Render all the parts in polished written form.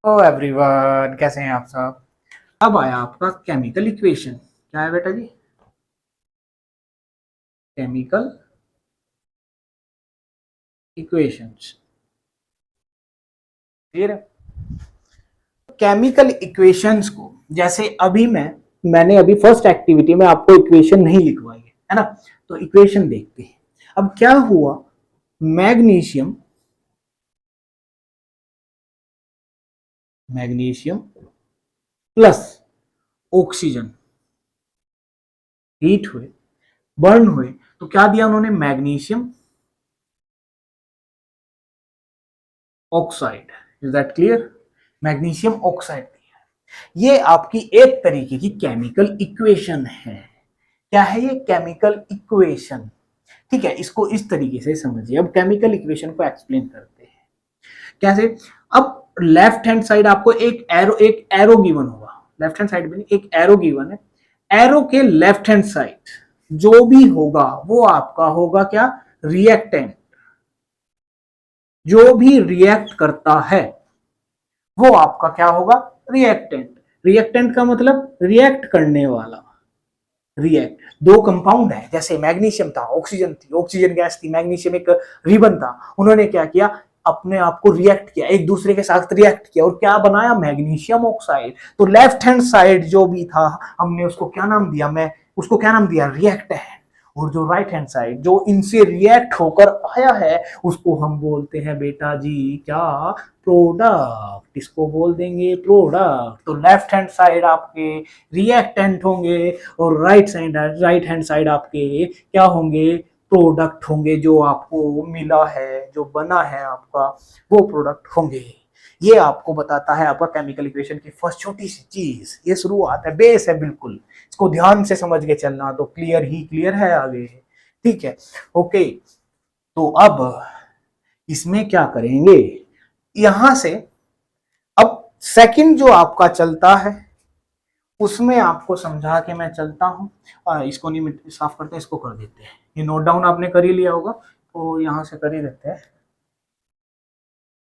ओ everyone, कैसे हैं आप सब। अब आया आपका केमिकल इक्वेशन। क्या है बेटा जी? Chemical equations. क्लियर है? केमिकल इक्वेशंस को जैसे अभी मैंने अभी फर्स्ट एक्टिविटी में आपको इक्वेशन नहीं लिखवाई है ना। तो इक्वेशन देखते हैं। अब क्या हुआ, magnesium magnesium plus oxygen heat हुए, बर्न हुए, तो क्या दिया उन्होंने? Magnesium oxide. Is that clear? Magnesium oxide. ये आपकी एक तरीके की केमिकल इक्वेशन है। क्या है ये? Chemical equation. ठीक है, इसको इस तरीके से समझिए। अब केमिकल इक्वेशन को एक्सप्लेन करते हैं कैसे। अब लेफ्ट हैंड साइड आपको एक एरो गिवन होगा। लेफ्ट हैंड साइड में एक एरो गिवन है। एरो के लेफ्ट हैंड साइड जो भी होगा वो आपका होगा क्या? रिएक्टेंट। जो भी रिएक्ट करता है वो आपका क्या होगा? रिएक्टेंट। रिएक्टेंट का मतलब रिएक्ट करने वाला। रिएक्ट, दो कंपाउंड है, जैसे मैग्नीशियम था, ऑक्सीजन थी, ऑक्सीजन गैस थी, मैग्नीशियम एक रिबन था। उन्होंने क्या किया? अपने आप को रिएक्ट किया, एक दूसरे के साथ रिएक्ट किया और क्या बनाया? Magnesium oxide. तो लेफ्ट हैंड साइड जो भी था हमने उसको क्या नाम दिया? मैं उसको क्या नाम दिया? रिएक्टेंट। और जो राइट हैंड साइड जो इनसे रिएक्ट होकर आया है उसको हम बोलते हैं बेटा जी क्या? प्रोडक्ट। इसको बोल देंगे प्रोडक्ट। तो लेफ्ट हैंड साइड आपके रिएक्टेंट होंगे और राइट हैंड साइड आपके क्या होंगे? प्रोडक्ट होंगे। जो आपको मिला है, जो बना है आपका, वो प्रोडक्ट होंगे। ये आपको बताता है आपका केमिकल इक्वेशन की फर्स्ट छोटी सी चीज। ये शुरुआत है, बेस है बिल्कुल। इसको ध्यान से समझ के चलना तो क्लियर ही क्लियर है आगे। ठीक है, ओके। तो अब इसमें क्या करेंगे? यहां से अब सेकंड जो आपका चलता है उसमें आपको समझा के मैं चलता हूँ। इसको नहीं साफ करते, इसको कर देते हैं। ये नोट डाउन आपने कर ही लिया होगा तो यहां से कर ही देते हैं।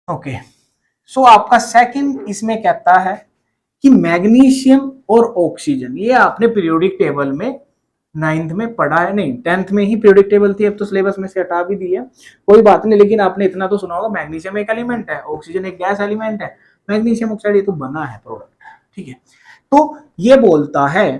ओके, सो आपका सेकंड इसमें कहता है कि मैग्नीशियम और ऑक्सीजन, ये आपने पीरियोडिक टेबल में नाइन्थ में पढ़ा है, नहीं टेंथ में ही पीरियोडिक टेबल थी, अब तो सिलेबस में से हटा भी दी है, कोई बात नहीं। लेकिन आपने इतना तो सुना होगा, मैग्नीशियम एक एलिमेंट है, ऑक्सीजन एक गैस एलिमेंट है, मैग्नीशियम ऑक्साइड ये तो बना है प्रोडक्ट। ठीक है, तो ये बोलता है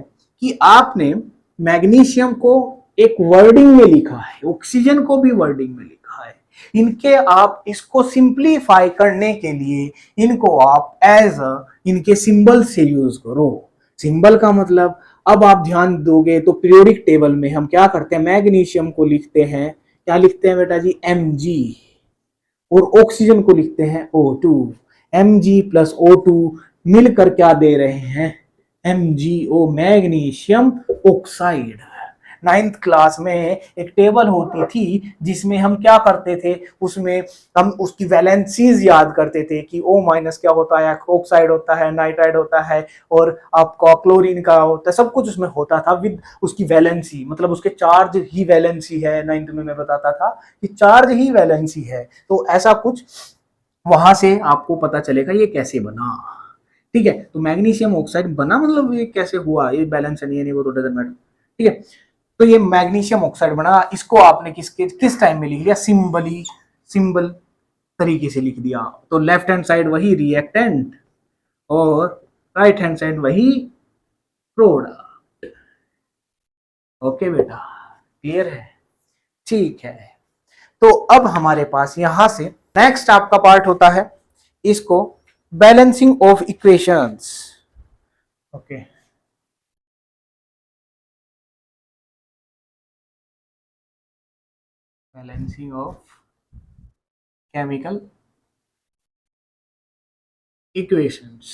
कि आपने मैग्नीशियम को एक वर्डिंग में लिखा है, ऑक्सीजन को भी वर्डिंग में लिखा है। इनके आप इसको सिंप्लीफाई करने के लिए इनको आप एज इनके सिंबल से यूज करो। सिंबल का मतलब अब आप ध्यान दोगे तो पीरियोडिक टेबल में हम क्या करते हैं? मैग्नीशियम को लिखते हैं, क्या लिखते हैं बेटा जी? Mg। और ऑक्सीजन को लिखते हैं O2। Mg प्लस O2 मिलकर क्या दे रहे हैं? MgO, magnesium oxide. Ninth class में एक टेबल होती थी जिसमें हम क्या करते थे? उसमें हम उसकी वैलेंसीज याद करते थे कि O माइनस क्या होता है, ऑक्साइड होता है, नाइट्राइड होता है, और आपका क्लोरीन का होता है, सब कुछ उसमें होता था विद उसकी वैलेंसी, मतलब उसके चार्ज ही वैलेंसी है। नाइन्थ में मैं बताता था कि चार्ज ही वैलेंसी है। तो ऐसा कुछ वहां से आपको पता चलेगा ये कैसे बना। ठीक है, तो मैग्नीशियम ऑक्साइड बना मतलब ये कैसे हुआ, ये बैलेंस नहीं है, नहीं वो तो डजंट मैटर। ठीक है, तो ये मैग्नीशियम ऑक्साइड बना, इसको आपने किस टाइम में लिख लिया? सिंबल तरीके से लिख दिया। तो लेफ्ट हैंड साइड वही रिएक्टेंट और राइट हैंड साइड वही प्रोडक्ट। ओके बेटा, क्लियर है? ठीक है, तो अब हमारे पास यहां से नेक्स्ट आपका पार्ट होता है इसको balancing of equations. Okay, balancing of chemical equations.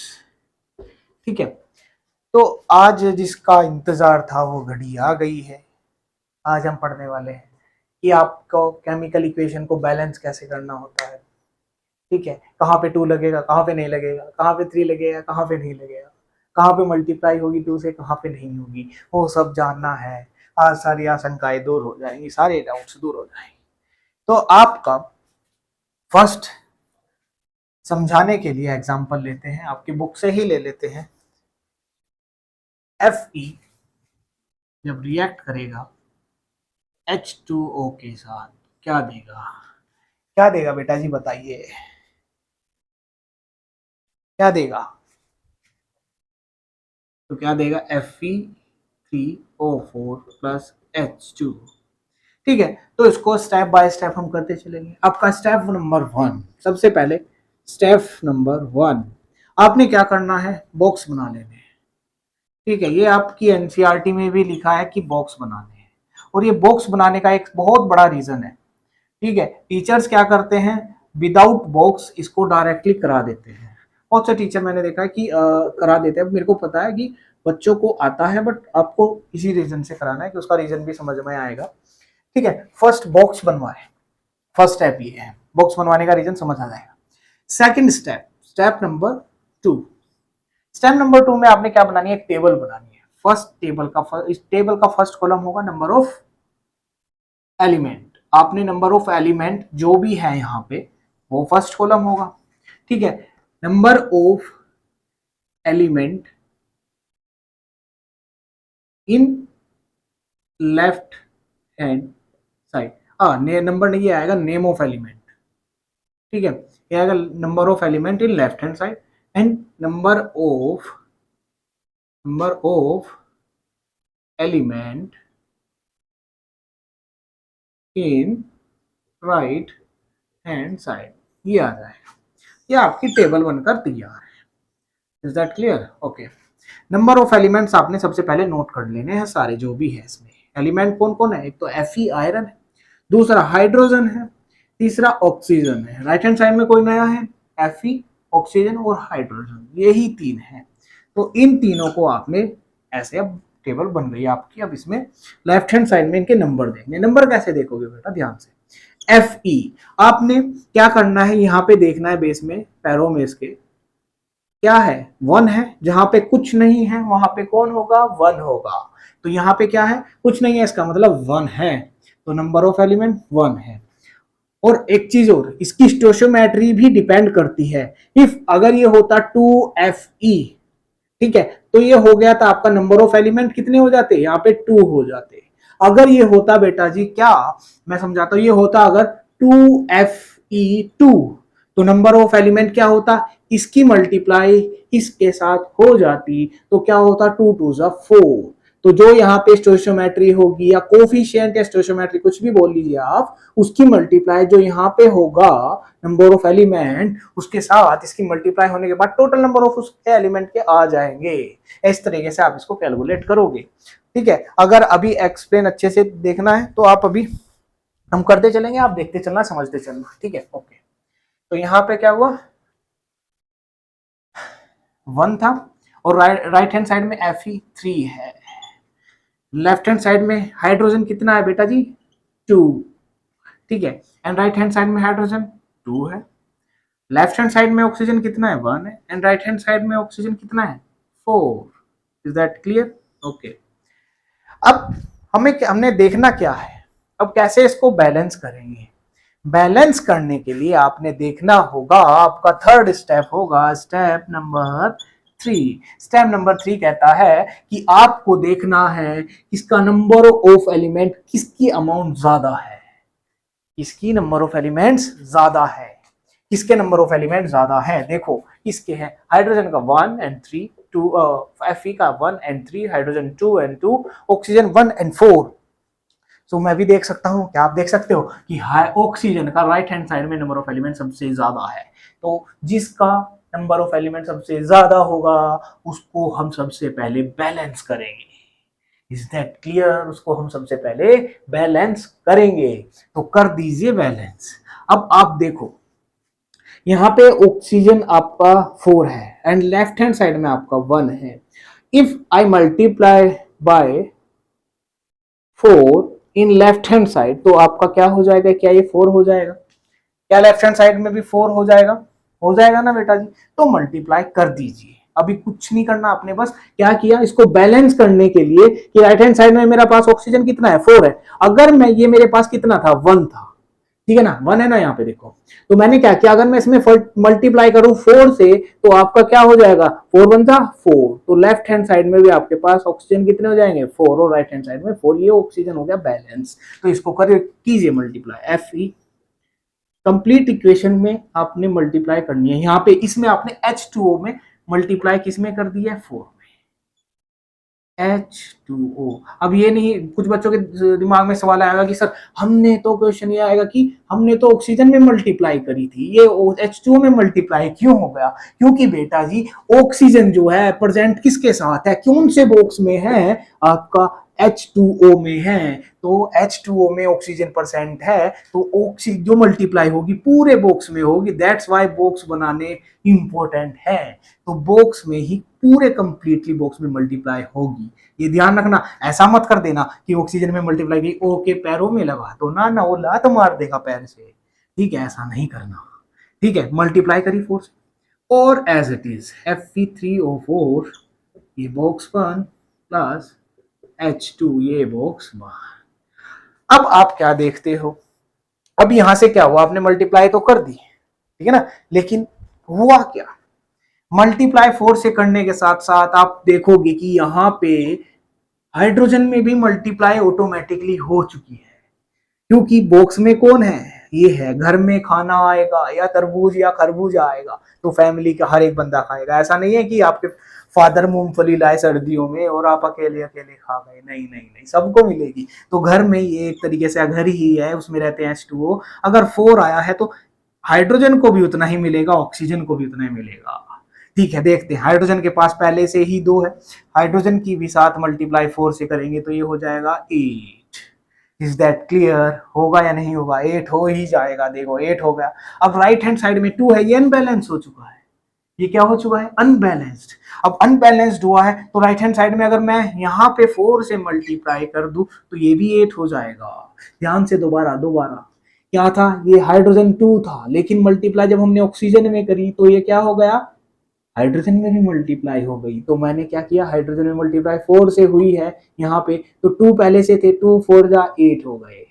ठीक है, तो आज जिसका इंतजार था वो घड़ी आ गई है। आज हम पढ़ने वाले हैं कि आपको केमिकल इक्वेशन को बैलेंस कैसे करना होता है। ठीक है, कहाँ पे 2 लगेगा, कहाँ पे नहीं लगेगा, कहाँ पे 3 लगेगा, कहाँ पे नहीं लगेगा, कहाँ पे मल्टीप्लाई होगी 2 से, कहाँ पे नहीं होगी, वो सब जानना है। आज सारी आशंकाएं दूर हो जाएंगी, सारे डाउट्स दूर हो जाएंगे। तो आपका फर्स्ट समझाने के लिए एग्जांपल लेते हैं, आपकी बुक से ही ले लेते हैं। Fe जब रिएक्ट करेगा H2O के साथ क्या देगा, क्या देगा बेटा जी बताइए, क्या देगा? तो क्या देगा Fe3O4 प्लस H2। ठीक है, तो इसको स्टेप बाय स्टेप हम करते चलेंगे। आपका स्टेप नंबर 1, सबसे पहले स्टेप नंबर 1 आपने क्या करना है, बॉक्स बना लेने हैं। ठीक है, ये आपकी एनसीईआरटी में भी लिखा है कि बॉक्स बनाने हैं, और ये बॉक्स बनाने का एक बहुत बड़ा रीजन है। ठीक है, टीचर्स क्या करते हैं, विदाउट बॉक्स इसको डायरेक्टली करा देते हैं। बहुत से टीचर मैंने देखा है कि करा देते हैं। मेरे को पता है कि बच्चों को आता है, बट आपको इसी रीजन से कराना है कि उसका रीजन भी समझ में आएगा। ठीक है, फर्स्ट बॉक्स बनवाए, फर्स्ट स्टेप ये है, बॉक्स बनवाने का रीजन समझ आ जाएगा। Second step, step number 2, step number 2 में आपने क्या बनानी है, एक टेबल बनानी है। फर्स्ट टेबल का, इस टेबल का फर्स्ट कॉलम होगा नंबर ऑफ एलिमेंट। आपने नंबर ऑफ एलिमेंट जो भी है यहाँ पे वो फर्स्ट कॉलम होगा। ठीक है, number of element in left hand side, number नहीं आएगा, नेम ऑफ एलिमेंट। ठीक है, ये आएगा number of element in left hand side and number of element in right hand side, ये आ जाएगा। ये आपकी टेबल बनकर तैयार है। Is that clear? Okay, number of elements आपने सबसे पहले नोट कर लेने हैं सारे जो भी है इसमें। एलिमेंट कौन कौन है, एक तो Fe आयरन है, दूसरा हाइड्रोजन है, तीसरा ऑक्सीजन है। राइट हैंड साइड में कोई नया है, Fe, ऑक्सीजन और हाइड्रोजन, यही 3 है। तो इन तीनों को आपने ऐसे, अब टेबल बन गई आपकी। अब इसमें लेफ्ट हैंड साइड में इनके नंबर देखने। नंबर कैसे देखोगे बेटा, ध्यान से। Fe आपने क्या करना है, यहाँ पे देखना है बेस में, पैरों में इसके क्या है, 1 है। जहां पे कुछ नहीं है वहां पे कौन होगा, 1 होगा। तो यहाँ पे क्या है, कुछ नहीं है, इसका मतलब 1 है, तो नंबर ऑफ एलिमेंट 1 है। और एक चीज और, इसकी स्टोशियोमेट्री भी डिपेंड करती है। इफ अगर ये होता 2Fe, ठीक है, तो ये हो गया था आपका नंबर ऑफ एलिमेंट कितने हो जाते, यहाँ पे 2 हो जाते। अगर ये होता बेटा जी, क्या मैं समझाता हूं, ये होता अगर 2Fe2, तो नंबर ऑफ एलिमेंट क्या होता, इसकी मल्टीप्लाई इसके साथ हो जाती, तो क्या होता, 2 2 4। तो जो यहाँ पे स्टोशियोमेट्री होगी या कोफिशिएंट या स्टोशियोमेट्री कुछ भी बोल लीजिए आप, उसकी मल्टीप्लाई जो यहाँ पे होगा नंबर ऑफ एलिमेंट, उसके साथ इसकी मल्टीप्लाई होने के बाद टोटल नंबर ऑफ उसके एलिमेंट के आ जाएंगे। इस तरीके से आप इसको कैलकुलेट करोगे। ठीक है, अगर अभी एक्सप्लेन अच्छे से देखना है तो आप अभी हम करते चलेंगे, आप देखते चलना, समझते चलना। ठीक है, ओके। तो यहाँ पे क्या हुआ, 1 था, और राइट हैंड साइड में Fe3 है। लेफ्ट हैंड साइड में हाइड्रोजन कितना है बेटा जी, 2। ठीक है, एंड राइट हैंड साइड में हाइड्रोजन 2 है। लेफ्ट हैंड साइड में ऑक्सीजन कितना है, 1 है, एंड राइट हैंड साइड में ऑक्सीजन कितना है, 4। Is that clear? ओके, अब हमने देखना क्या है, अब कैसे इसको बैलेंस करेंगे। बैलेंस करने के लिए आपने देखना होगा, आपका थर्ड स्टेप होगा स्टेप नंबर 3। स्टेप नंबर 3 कहता है कि आपको देखना है इसका नंबर ऑफ एलिमेंट किसकी अमाउंट ज्यादा है, किसकी नंबर ऑफ एलिमेंट्स ज्यादा है, किसके नंबर ऑफ एलिमेंट ज्यादा है। देखो किसके हैं, हाइड्रोजन का 1 and 3, Fe का 1 and 3, hydrogen 2 and 2, oxygen 1 and 4। तो मैं भी देख सकता हूं, क्या आप देख सकते हो कि ऑक्सीजन का राइट हैंड साइड में नंबर ऑफ एलिमेंट सबसे ज्यादा है। तो जिसका नंबर ऑफ एलिमेंट सबसे ज्यादा होगा उसको हम सबसे पहले बैलेंस करेंगे। Is that clear? उसको हम सबसे पहले बैलेंस करेंगे, तो कर दीजिए बैलेंस। अब आप देखो यहाँ पे ऑक्सीजन आपका 4 है एंड लेफ्ट हैंड साइड में आपका 1 है। If I multiply by 4 in left hand side, तो आपका क्या हो जाएगा, क्या ये 4 हो जाएगा? क्या लेफ्ट हैंड साइड में भी 4 हो जाएगा? हो जाएगा ना बेटा जी। तो मल्टीप्लाई कर दीजिए, अभी कुछ नहीं करना आपने, बस क्या किया, इसको बैलेंस करने के लिए कि राइट हैंड साइड में मेरे पास ऑक्सीजन कितना है, 4 है। अगर मैं ये मेरे पास कितना था, 1 था, ठीक है ना, 1 है ना यहाँ पे देखो। तो मैंने क्या किया, अगर मैं इसमें मल्टीप्लाई करूं 4 से तो आपका क्या हो जाएगा, 4 वन जा 4, तो लेफ्ट हैंड साइड में भी आपके पास ऑक्सीजन कितने हो जाएंगे 4, और राइट हैंड साइड में 4, ये ऑक्सीजन हो गया बैलेंस। तो इसको कर कीजिए मल्टीप्लाई, Fe कंप्लीट इक्वेशन में आपने मल्टीप्लाई करनी है। यहाँ पे इसमें आपने H2O में मल्टीप्लाई किस में कर दिया है, 4 में, H2O। अब ये नहीं, कुछ बच्चों के दिमाग में सवाल आएगा कि सर हमने तो, क्वेश्चन ये आएगा कि हमने तो ऑक्सीजन में मल्टीप्लाई करी थी, ये H2O में मल्टीप्लाई क्यों हो गया? क्योंकि बेटा जी ऑक्सीजन जो है प्रेजेंट किसके साथ है, कौन से बॉक्स में है, आपका H2O में है। तो H2O में ऑक्सीजन परसेंट है, तो ऑक्सीजन जो मल्टीप्लाई होगी पूरे बॉक्स में होगी, दैट्स वाई बॉक्स बनाने इंपॉर्टेंट है। तो बॉक्स में ही पूरे कंप्लीटली बॉक्स में मल्टीप्लाई होगी, ये ध्यान रखना। ऐसा मत कर देना कि ऑक्सीजन में मल्टीप्लाई की ओके पैरों में लगा दो ना, ना वो लात मार देगा पैर से, ठीक है, ऐसा नहीं करना, ठीक है। मल्टीप्लाई करी 4 से, और एज इट इज Fe3O4 ये बॉक्स 1 प्लस H2 ये बॉक्स 1। अब आप क्या देखते हो, अब यहां से क्या हुआ, आपने मल्टीप्लाई तो कर दी, ठीक है ना, लेकिन हुआ क्या, मल्टीप्लाई 4 से करने के साथ साथ आप देखोगे कि यहां पे हाइड्रोजन में भी मल्टीप्लाई ऑटोमेटिकली हो चुकी है, क्योंकि बॉक्स में कौन है, ये है। घर में खाना आएगा या तरबूज या खरबूज आएगा तो फैमिली का हर एक बंदा खाएगा, ऐसा नहीं है कि आपके फादर मूंगफली लाए सर्दियों में और आप अकेले अकेले खा गए, नहीं नहीं नहीं, सबको मिलेगी। तो घर में ये एक तरीके से घर ही है, उसमें रहते हैं H2O। अगर 4 आया है तो हाइड्रोजन को भी उतना ही मिलेगा, ऑक्सीजन को भी उतना ही मिलेगा, ठीक है। देखते हैं, हाइड्रोजन के पास पहले से ही 2 है, हाइड्रोजन की भी साथ मल्टीप्लाई 4 से करेंगे तो ये हो जाएगा 8। इज दैट क्लियर, होगा या नहीं होगा, 8 हो ही जाएगा, देखो 8 हो गया। अब राइट हैंड साइड में 2 है, ये अनबैलेंस हो चुका है, ये क्या हो चुका है, अनबैलेंस्ड। अब अनबैलेंस्ड हुआ है तो राइट हैंड साइड में अगर मैं यहाँ पे 4 से मल्टीप्लाई कर दूं तो ये भी 8 हो जाएगा। ध्यान से दोबारा दोबारा, क्या था, ये हाइड्रोजन 2 था, लेकिन मल्टीप्लाई जब हमने ऑक्सीजन में करी तो ये क्या हो गया, हाइड्रोजन में भी मल्टीप्लाई हो गई। तो मैंने क्या किया, हाइड्रोजन में मल्टीप्लाई 4 से हुई है यहाँ पे, तो 2 पहले से थे, 2 4 जा 8 हो गए,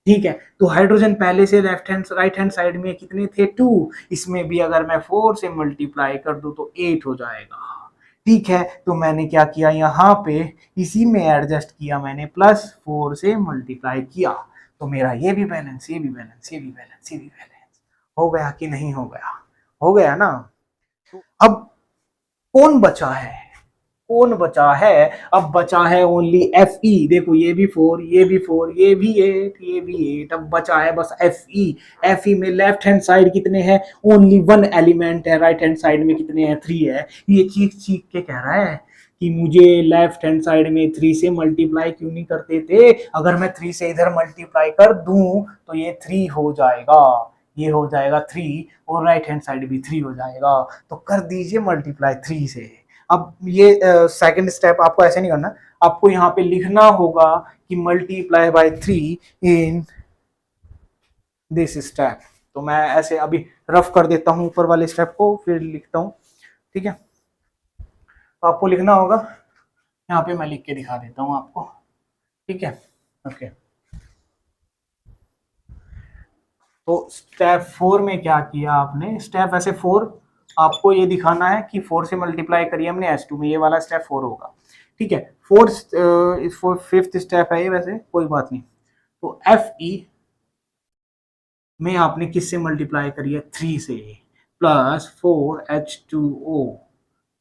ठीक है। तो हाइड्रोजन पहले से left hand right hand side में कितने थे, 2, इसमें भी अगर मैं 4 से मल्टीप्लाई कर दूं तो 8 हो जाएगा, ठीक है। तो मैंने क्या किया, यहाँ पे इसी में एडजस्ट किया मैंने, +4 से मल्टीप्लाई किया, तो मेरा ये भी बैलेंस, ये भी बैलेंस, ये भी बैलेंस, ये भी बैलेंस हो गया कि नहीं हो गया, हो गया ना। अब कौन बचा है, कौन बचा है, अब बचा है ओनली Fe। देखो ये भी 4, ये भी 4, ये भी 8, ये भी 8, अब बचा है बस Fe। Fe में लेफ्ट हैंड साइड कितने हैं, ओनली 1 एलिमेंट है, राइट हैंड साइड में कितने हैं, 3 है। ये चीख चीख के कह रहा है कि मुझे लेफ्ट हैंड साइड में 3 से मल्टीप्लाई क्यों नहीं करते थे, अगर मैं 3 से इधर मल्टीप्लाई कर दूं तो ये 3 हो जाएगा, ये हो जाएगा 3, और राइट हैंड साइड भी 3 हो जाएगा, तो कर दीजिए मल्टीप्लाई 3 से। अब ये सेकंड स्टेप आपको ऐसे नहीं करना, आपको यहाँ पे लिखना होगा कि multiply by 3 in this step. तो मैं ऐसे अभी रफ कर देता हूँ ऊपर वाले स्टेप को, फिर लिखता हूँ, ठीक है। तो आपको लिखना होगा, यहाँ पे मैं लिख के दिखा देता हूँ आपको, ठीक है, ओके। तो स्टेप 4 में क्या किया आपने, स्टेप ऐसे 4 आपको ये दिखाना है कि 4 से मल्टीप्लाई करिए हमने H2 में, ये वाला स्टेप 4 होगा, ठीक है। 5th स्टेप है ये, वैसे कोई बात नहीं। तो Fe में आपने किससे मल्टीप्लाई करी है, 3 से, +4H2O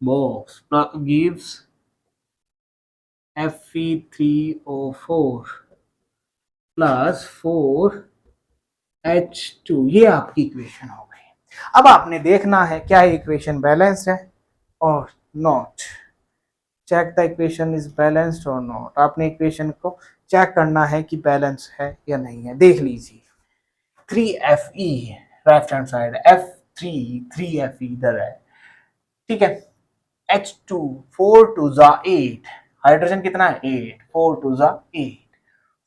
box gives Fe3O4 +4H2, ये आपकी इक्वेशन हो गई। अब आपने देखना है क्या इक्वेशन बैलेंस्ड है और not, check the equation is balanced और नॉट। आपने इक्वेशन को चेक करना है कि बैलेंस है या नहीं है, देख लीजिए। 3Fe left hand side, F3 इधर है, ठीक है। H2 4 2 जा 8, हाइड्रोजन कितना है 8, 4 2 जा 8,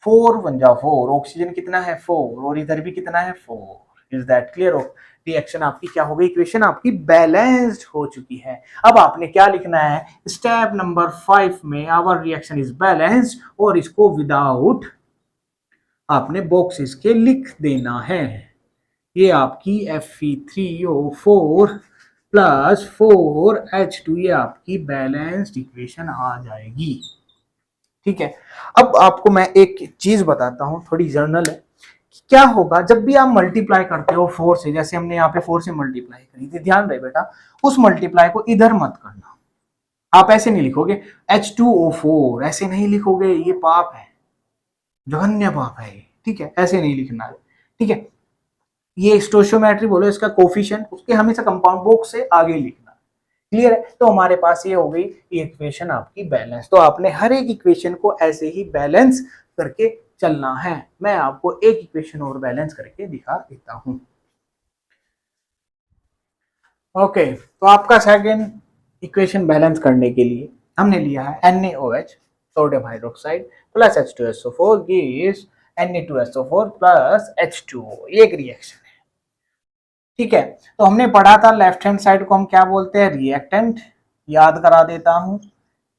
4 1 जा 4, ऑक्सीजन कितना है 4, और इधर भी कितना है 4। Is that clear? रिएक्शन आपकी क्या हो गई, इक्वेशन आपकी बैलेंस्ड हो चुकी है। अब आपने क्या लिखना है, स्टेप नंबर 5 में आवर रिएक्शन इज बैलेंस्ड, और इसको विदाउट आपने बॉक्सेस के लिख देना है। ये आपकी Fe3O4 ये आपकी Fe3O4 + 4H2 ये आपकी बैलेंस्ड इक्वेशन आ जाएगी। ठीक है, अब आपको मैं एक चीज बताता हूं, थोड़ी जर्नल है। क्या होगा जब भी आप मल्टीप्लाई करते हो 4 से, जैसे हमने यहाँ पे 4 से मल्टीप्लाई करी थी, ध्यान रहे बेटा उस मल्टीप्लाई को इधर मत करना। आप ऐसे नहीं लिखोगे H2O4, ऐसे नहीं लिखोगे, ये पाप है, जघन्य पाप है ये। ठीक है, ऐसे नहीं लिखना है। ठीक है, ये स्टोइचियोमेट्री बोलो इसका कोफिशिएंट, उसके हमेशा कंपाउंड बॉक्स से आगे लिखना। क्लियर है? तो हमारे पास ये हो गई ये इक्वेशन आपकी बैलेंस। तो आपने हर एक इक्वेशन को ऐसे ही बैलेंस करके चलना है। मैं आपको एक इक्वेशन और बैलेंस करके दिखा देता हूं। ओके, तो आपका सेकंड इक्वेशन बैलेंस करने के लिए हमने लिया है NaOH sodium hydroxide plus H2SO4 gives Na2SO4 plus H2O। ये एक रिएक्शन है। ठीक है, तो हमने पढ़ा था लेफ्ट हैंड साइड को हम क्या बोलते हैं, रिएक्टेंट। याद करा देता हूं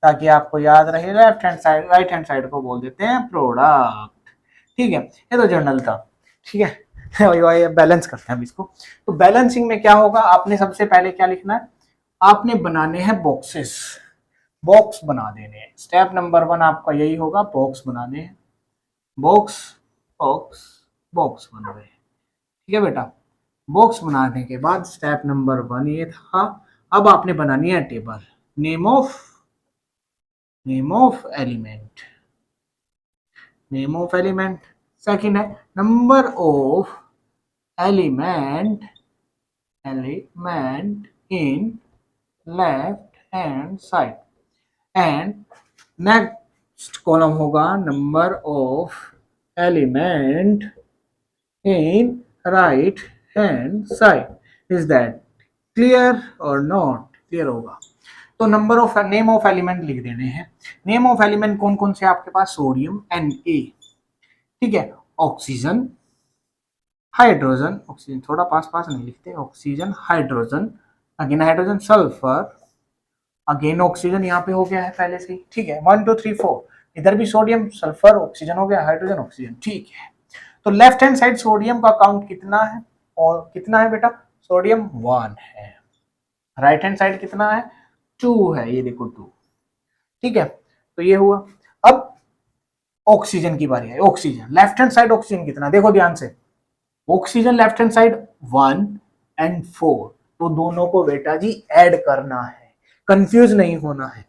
ताकि आपको याद रहे। Left hand side, right hand side को बोल देते हैं प्रोडक्ट। ठीक है, ये तो जनरल था। ठीक है, बैलेंस करते हैं हम इसको। तो बैलेंसिंग में क्या होगा, आपने सबसे पहले क्या लिखना है, आपने बनाने हैं बॉक्सेस, बॉक्स बना देने हैं। स्टेप नंबर 1 आपका यही होगा, बॉक्स बनाने हैं। बॉक्स बॉक्स बॉक्स बन रहे हैं। ठीक है बेटा, बॉक्स बनाने के बाद स्टेप नंबर 1 ये था। अब आपने बनानी है table, name of element, name of element. Second है number of element in left hand side, and next column होगा number of element in right hand side. Is that clear or not clear होगा? तो number of name of element लिख देने हैं। Name of element कौन कौन से आपके पास, सोडियम Na, ठीक है, ऑक्सीजन, हाइड्रोजन, ऑक्सीजन थोड़ा पास पास नहीं लिखते, oxygen, hydrogen, again hydrogen, sulphur, again oxygen यहाँ पे हो गया है पहले से ही। ठीक है, 1 2 3 4, इधर भी सोडियम, सल्फर, ऑक्सीजन हो गया, हाइड्रोजन, ऑक्सीजन। ठीक है, तो लेफ्ट हैंड साइड सोडियम का काउंट कितना है, और कितना है बेटा, सोडियम 1 है। राइट हैंड साइड कितना है, 2 है, ये देखो 2। ठीक है, तो ये हुआ। अब ऑक्सीजन की बारी है। Oxygen left hand side oxygen कितना, देखो ध्यान से, ऑक्सीजन लेफ्ट हैंड साइड 1 और 4, तो दोनों को बेटा जी ऐड करना है, कंफ्यूज नहीं होना है।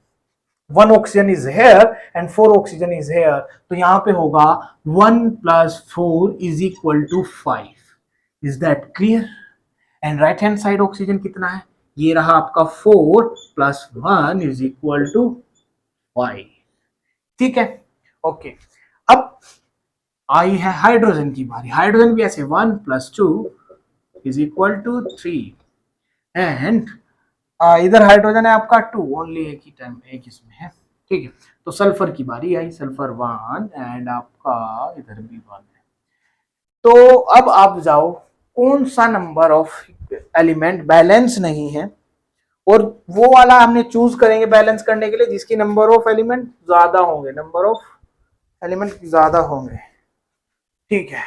1 oxygen is here and 4 oxygen is here, तो यहां पे होगा 1 + 4 = 5। Is that clear? And right hand side oxygen कितना है, ये रहा आपका 4 + 1 = 5। ठीक है, ओके। अब आई है हाइड्रोजन की बारी। हाइड्रोजन भी ऐसे 1 + 2 = 3, एंड इधर हाइड्रोजन है आपका 2, ओनली एक ही टाइम एक इसमें है। ठीक है, तो सल्फर की बारी आई, सल्फर 1 एंड आपका इधर भी 1 है। तो अब आप जाओ, कौन सा नंबर ऑफ एलिमेंट बैलेंस नहीं है, और वो वाला हमने चूज करेंगे बैलेंस करने के लिए जिसकी नंबर ऑफ एलिमेंट ज्यादा होंगे, नंबर ऑफ एलिमेंट ज्यादा होंगे। ठीक है,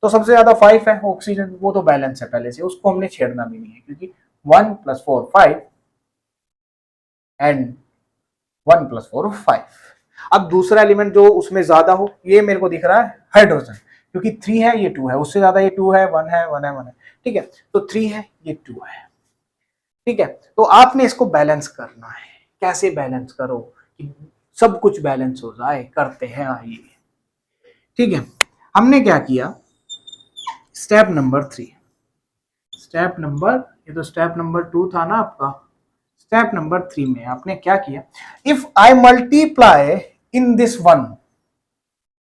तो सबसे ज्यादा 5 है ऑक्सीजन, वो तो बैलेंस है पहले से, उसको हमने छेड़ना भी नहीं है, क्योंकि 1 + 4 5 एंड 1 + 4 5। अब दूसरा एलिमेंट जो उसमें ज्यादा हो, ये मेरे को दिख रहा है हाइड्रोजन, क्योंकि 3 है ये 2 है, उससे ज्यादा ये 2 है, 1 है, 1 है, 1 है। ठीक है, तो 3 है ये 2 है। ठीक है, तो आपने इसको बैलेंस करना है। कैसे बैलेंस करो कि सब कुछ बैलेंस हो जाए, करते हैं आइए। ठीक है, हमने क्या किया, स्टेप नंबर 3, स्टेप नंबर, ये तो स्टेप नंबर 2 था ना आपका, स्टेप नंबर 3 में आपने क्या किया, if I multiply in this 1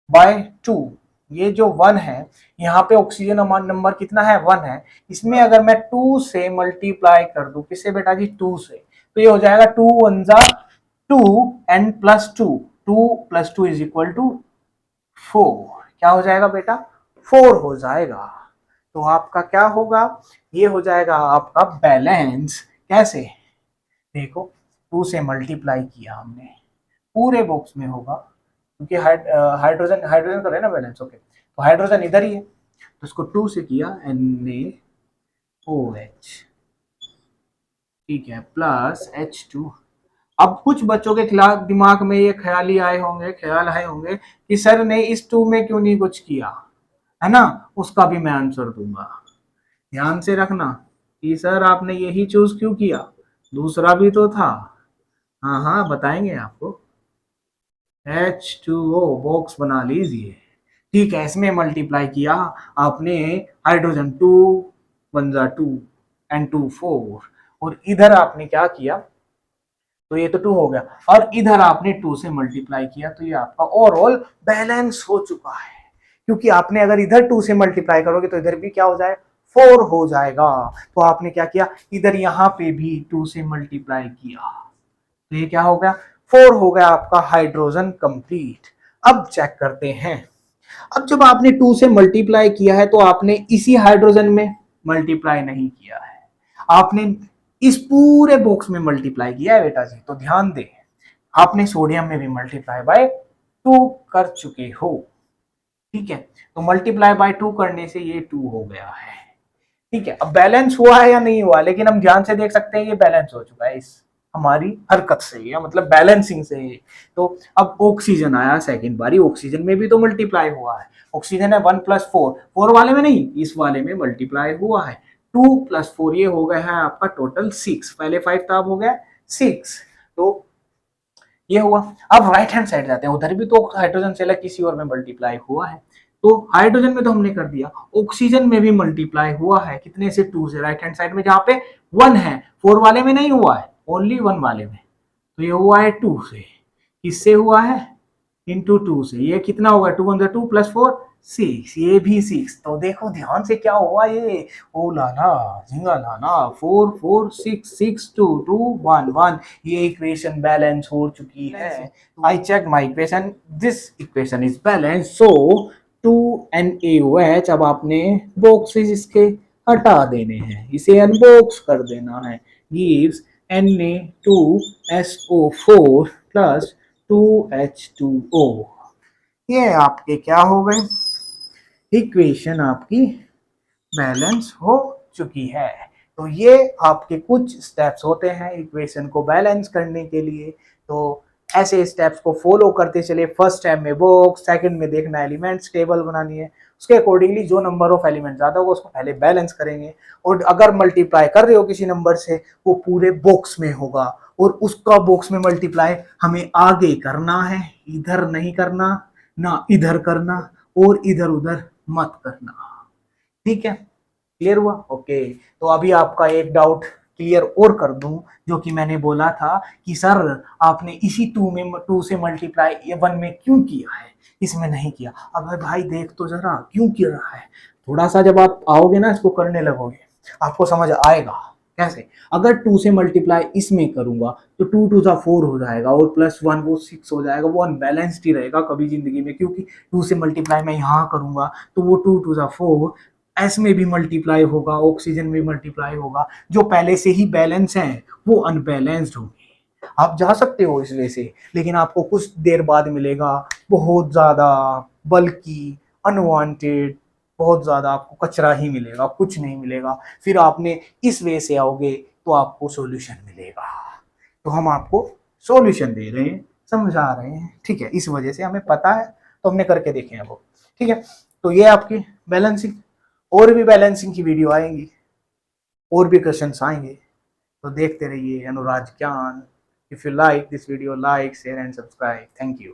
by 2, ये जो 1 है यहाँ पे ऑक्सीजन नंबर कितना है, 1 है, इसमें अगर मैं 2 से मल्टीप्लाई कर दूं, किससे बेटा जी, 2 से, तो ये हो जाएगा 2 1 जा 2 एंड +2, 2 + 2 = 4। क्या हो जाएगा बेटा, 4 हो जाएगा। तो आपका क्या होगा, ये हो जाएगा आपका बैलेंस। कैसे, देखो 2 से मल्टीप्लाई किया हमने, पूरे बॉक्स में होगा क्योंकि हाइड्रोजन हाइड्रोजन कर रहे हैं ना बैलेंस। ओके, तो हाइड्रोजन इधर ही है, तो इसको 2 से किया NaOH, ठीक है, प्लस H2। अब कुछ बच्चों के खिलाफ दिमाग में ये ख्याल आए होंगे कि सर ने इस 2 में क्यों नहीं कुछ किया, है ना, उसका भी मैं आंसर दूंगा। ध्यान से रखना कि सर आपने यही चूज क्यों किया, दूसरा भी तो था। हाँ हाँ बताएंगे आपको। H2O बॉक्स बना लीजिए, ठीक है, इसमें मल्टीप्लाई किया आपने हाइड्रोजन 2 1 जा 2 एंड 2 4, और इधर आपने क्या किया, तो ये तो 2 हो गया, और इधर आपने 2 से मल्टीप्लाई किया, तो ये आपका ओवरऑल बैलेंस हो चुका है। क्योंकि आपने अगर इधर 2 से मल्टीप्लाई करोगे तो इधर भी क्या हो जाए, 4 हो जाएगा। तो आपने क्या किया, इधर यहां पे भी 2 से मल्टीप्लाई किया, तो ये क्या हो गया, 4 हो गया आपका हाइड्रोजन कंप्लीट। अब चेक करते हैं, अब जब आपने 2 से मल्टीप्लाई किया है तो आपने इसी हाइड्रोजन में मल्टीप्लाई नहीं किया है, आपने इस पूरे बॉक्स में मल्टीप्लाई किया है बेटा जी। तो ध्यान दें, आपने सोडियम में भी मल्टीप्लाई बाय 2 कर चुके हो, ठीक है, तो मल्टीप्लाई बाय 2 करने से ये 2 हो गया है, ठीक है। अब बैलेंस हुआ है या नहीं हुआ, लेकिन हम ध्यान से देख सकते हैं ये बैलेंस हो चुका है इस हमारी हरकत से, या मतलब बैलेंसिंग से। तो अब ऑक्सीजन आया सेकंड बारी, ऑक्सीजन में भी तो मल्टीप्लाई हुआ है, ऑक्सीजन है 1 + 4, 4 वाले में नहीं, इस वाले में मल्टीप्लाई हुआ है, 2 + 4 ये हो गया है आपका टोटल 6, पहले 5 था, अब हो गया 6, तो ये हुआ। अब राइट हैंड साइड जाते हैं, उधर भी तो हाइड्रोजन से अलग किसी और में मल्टीप्लाई हुआ है, तो हाइड्रोजन में तो हमने कर दिया, ऑक्सीजन में भी मल्टीप्लाई हुआ है, कितने से, 2 से, राइट हैंड साइड में जहां पे 1 है, 4 वाले में नहीं हुआ है, ओनली 1 वाले में, तो ये हुआ है 2 से, किससे हुआ है, इंटू 2 से, ये कितना होगा, 2 × 2 + 4 6, ये भी 6। तो देखो ध्यान से क्या हुआ, ये ओ लाला झिंगा लाला, 4 4 6 6 2 2 1 1, ये इक्वेशन बैलेंस हो चुकी है। I check my equation, this equation is balance, so 2NaOH, अब आपने बॉक्सेस इसके हटा देने हैं, इसे अनबॉक्स कर देना है, गिव्स Na2SO4 प्लस 2H2O। ये आपके क्या हो गए, इक्वेशन आपकी बैलेंस हो चुकी है। तो ये आपके कुछ स्टेप्स होते हैं इक्वेशन को बैलेंस करने के लिए, तो ऐसे स्टेप्स को फॉलो करते चले। फर्स्ट स्टेप में बॉक्स, सेकंड में देखना एलिमेंट्स टेबल बनानी है, उसके अकॉर्डिंगली जो नंबर ऑफ एलिमेंट ज्यादा होगा उसको पहले बैलेंस करेंगे, और अगर मल्टीप्लाई कर रहे हो किसी नंबर से वो पूरे बॉक्स में होगा, और उसका बॉक्स में मल्टीप्लाई हमें आगे करना है, इधर नहीं करना, ना इधर करना, और इधर उधर मत करना, ठीक है, क्लियर हुआ। ओके, तो अभी आपका एक डाउट क्लियर और कर दूं, जो कि मैंने बोला था कि सर आपने इसी 2 से मल्टीप्लाई 1 में क्यों किया है, इसमें नहीं किया। अब भाई देख तो जरा क्यों किया रहा है, थोड़ा सा जब आप आओगे ना इसको करने लगोगे आपको समझ आएगा। कैसे, अगर 2 से मल्टीप्लाई इसमें करूंगा तो 2 2 4 हो जाएगा, और +1 वो 6 हो जाएगा, वो अनबैलेंस्ड ही रहेगा कभी जिंदगी में, क्योंकि 2 से मल्टीप्लाई मैं यहाँ करूंगा तो वो 2 2 4 एस में भी मल्टीप्लाई होगा, ऑक्सीजन में मल्टीप्लाई होगा, जो पहले से ही बैलेंस है वो अनबैलेंस्ड होंगे। आप जा सकते हो इस वे से, लेकिन आपको कुछ देर बाद मिलेगा बहुत ज्यादा बल्कि अनवांटेड, बहुत ज्यादा आपको कचरा ही मिलेगा, कुछ नहीं मिलेगा। फिर आपने इस वे से आओगे तो आपको सॉल्यूशन मिलेगा, तो हम आपको सॉल्यूशन दे रहे हैं, समझा रहे हैं, ठीक है, इस वजह से हमें पता है तो हमने करके देखे हैं वो, ठीक है। तो ये आपकी बैलेंसिंग, और भी बैलेंसिंग की वीडियो आएंगी, और भी क्वेश्चंस आएंगे, तो देखते रहिए अनुराज ज्ञान। If you like this video, like share and subscribe. Thank you.